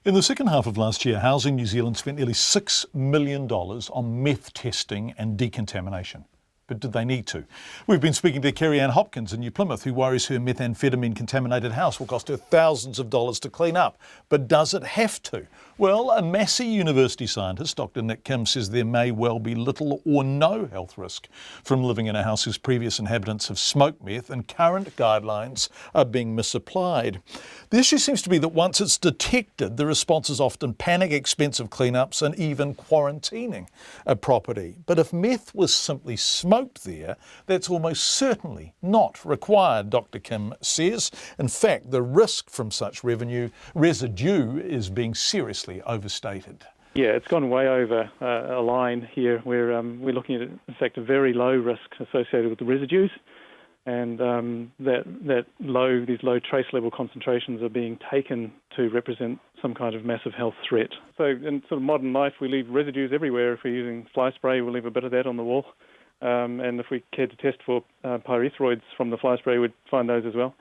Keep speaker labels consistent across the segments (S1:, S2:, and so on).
S1: In the second half of last year, Housing New Zealand spent nearly $6 million on meth testing and decontamination. But did they need to? We've been speaking to Kerry-Ann Hopkins in New Plymouth, who worries her methamphetamine-contaminated house will cost her thousands of dollars to clean up. But does it have to? Well, a Massey University scientist, Dr. Nick Kim, says there may well be little or no health risk from living in a house whose previous inhabitants have smoked meth, and current guidelines are being misapplied. The issue seems to be that once it's detected, the response is often panic, expensive cleanups, and even quarantining a property. But if meth was simply smoked there, that's almost certainly not required, Dr. Kim says. In fact, the risk from such residue is being seriously overstated.
S2: Yeah, it's gone way over a line here where we're looking at, in fact, a very low risk associated with the residues, and these low trace level concentrations are being taken to represent some kind of massive health threat. So in sort of modern life, we leave residues everywhere. If we're using fly spray, we'll leave a bit of that on the wall. And if we cared to test for pyrethroids from the fly spray, we'd find those as well.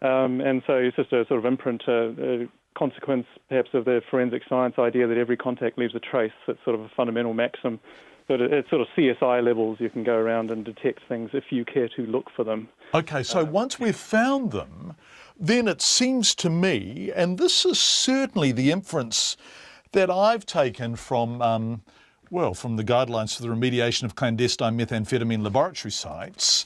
S2: And so it's just a sort of imprint, consequence perhaps of the forensic science idea that every contact leaves a trace. It's sort of a fundamental maxim. But at sort of CSI levels, you can go around and detect things if you care to look for them.
S1: Okay, so once we've found them, then it seems to me, and this is certainly the inference that I've taken from from the guidelines for the remediation of clandestine methamphetamine laboratory sites,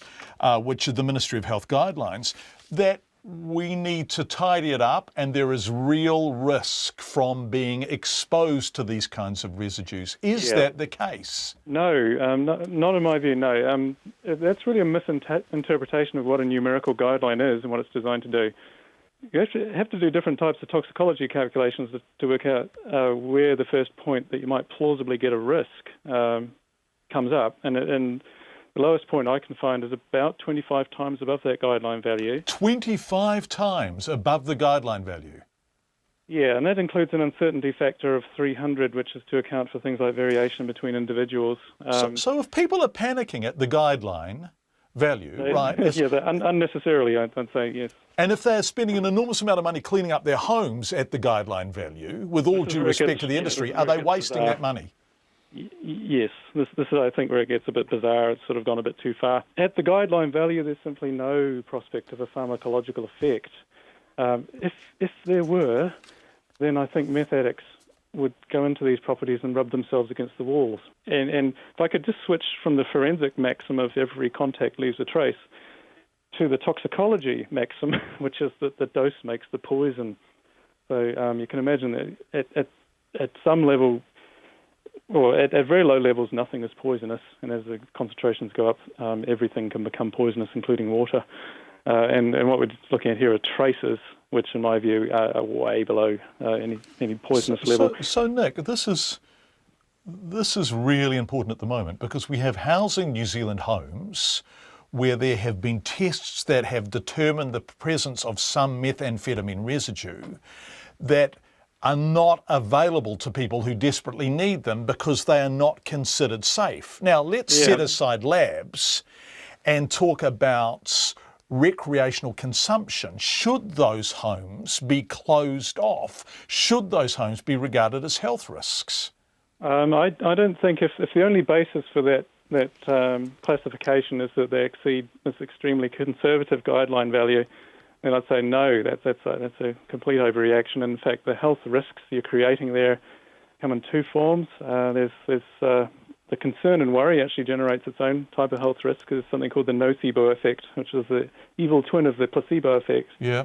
S1: which are the Ministry of Health guidelines, that we need to tidy it up, and there is real risk from being exposed to these kinds of residues. Is that the case?
S2: No, not in my view, no. That's really a misinterpretation of what a numerical guideline is and what it's designed to do. You actually have to do different types of toxicology calculations to work out where the first point that you might plausibly get a risk comes up. And the lowest point I can find is about 25 times above that guideline value. 25
S1: times above the guideline value?
S2: Yeah, and that includes an uncertainty factor of 300, which is to account for things like variation between individuals.
S1: So if people are panicking at the guideline value, right?
S2: Yeah, unnecessarily, I'd say, yes.
S1: And if they're spending an enormous amount of money cleaning up their homes at the guideline value, with all due respect to the industry, are they wasting that money?
S2: Yes, this is, I think, where it gets a bit bizarre. It's sort of gone a bit too far. At the guideline value, there's simply no prospect of a pharmacological effect. If there were, then I think meth addicts would go into these properties and rub themselves against the walls. And if I could just switch from the forensic maxim of every contact leaves a trace to the toxicology maxim, which is that the dose makes the poison. So you can imagine that at some level, or at very low levels, nothing is poisonous, and as the concentrations go up, everything can become poisonous, including water. And what we're looking at here are traces, which, in my view, are way below any poisonous level.
S1: So, Nick, this is really important at the moment, because we have Housing New Zealand homes where there have been tests that have determined the presence of some methamphetamine residue that are not available to people who desperately need them because they are not considered safe. Now, let's set aside labs and talk about recreational consumption. Should those homes be closed off? Should those homes be regarded as health risks?
S2: I don't think if the only basis for that classification is that they exceed this extremely conservative guideline value, then I'd say no, that's a complete overreaction. In fact, the health risks you're creating there come in two forms. There's the concern and worry actually generates its own type of health risk. There's something called the nocebo effect, which is the evil twin of the placebo effect.
S1: Yeah.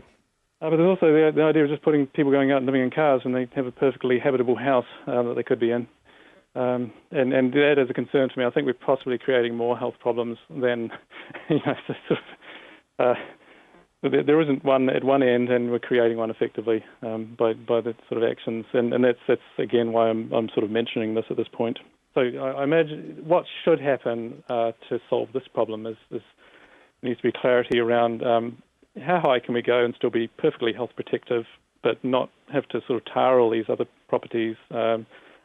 S2: But there's also the idea of just putting people going out and living in cars when they have a perfectly habitable house that they could be in. And that is a concern to me. I think we're possibly creating more health problems than, there isn't one at one end, and we're creating one effectively by the sort of actions. And that's again why I'm sort of mentioning this at this point. So I imagine what should happen to solve this problem is there needs to be clarity around how high can we go and still be perfectly health protective, but not have to sort of tar all these other properties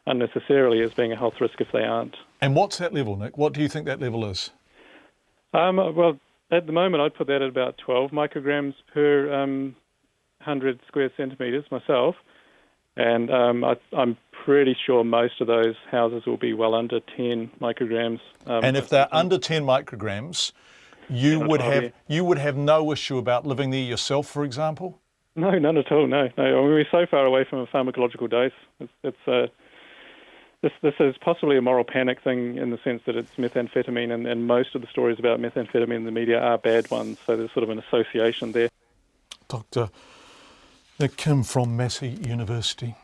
S2: unnecessarily as being a health risk if they aren't.
S1: And what's that level, Nick? What do you think that level is?
S2: Well, at the moment, I'd put that at about 12 micrograms per 100 square centimetres myself. And I'm pretty sure most of those houses will be well under 10 micrograms.
S1: And if they're under 10 micrograms, you would have no issue about living there yourself, for example?
S2: No, none at all. No. I mean, we're so far away from a pharmacological dose. This is possibly a moral panic thing in the sense that it's methamphetamine, and most of the stories about methamphetamine in the media are bad ones. So there's sort of an association there.
S1: Dr. Kim from Massey University.